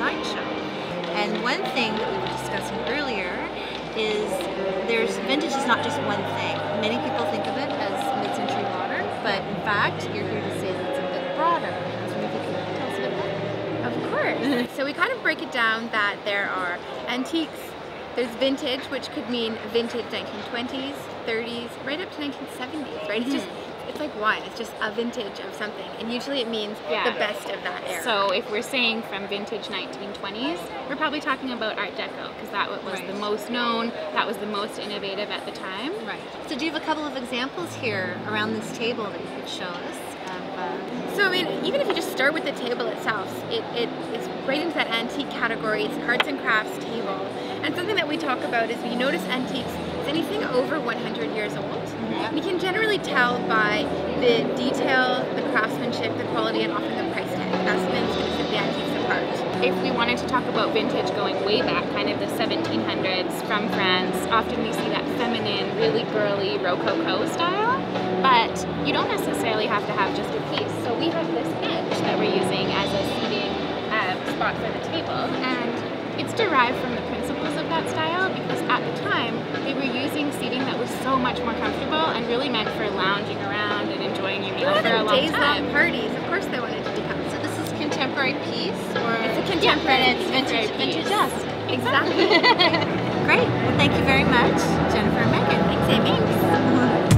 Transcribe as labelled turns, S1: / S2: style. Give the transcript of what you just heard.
S1: design show. And one thing that we were discussing earlier is vintage is not just one thing. Many people think of it as mid-century modern, but in fact, you're here to say that it's a bit broader. So maybe you can tell us a bit about that.
S2: Of course. So we kind of break it down that there are antiques, there's vintage, which could mean vintage 1920s, 30s, right up to 1970s, right? It's just, it's like wine, it's just a vintage of something, and usually it means the best of that era.
S3: So if we're saying from vintage 1920s, we're probably talking about Art Deco, because that was the most known, that was the most innovative at the time.
S1: Right. So do you have a couple of examples here around this table that you could show us?
S2: So I mean, even if you just start with the table itself, it's right into that antique category. It's an arts and crafts table. And something that we talk about is when you notice antiques, it's anything over 100 years old. You can generally tell by the detail, the craftsmanship, the quality, and often the price tag. That's something that's going to set the antiques apart.
S3: If we wanted to talk about vintage going way back, kind of the 1700s from France, often we see that feminine, really girly Rococo style, but you don't necessarily have to have just a piece. So we have this bench that we're using as a seating spot for the table, and it's derived from the principles of that style because at the time they were using seating that was so much more comfortable and really meant for lounging around and enjoying your meal for a long time.
S2: Days-long parties, of course they wanted to do that.
S1: So this is contemporary piece, or
S2: it's a contemporary,
S1: and it's vintage us.
S2: Exactly.
S1: Great. Well, thank you very much, Jennifer and Megan.
S2: Thanks, Amy.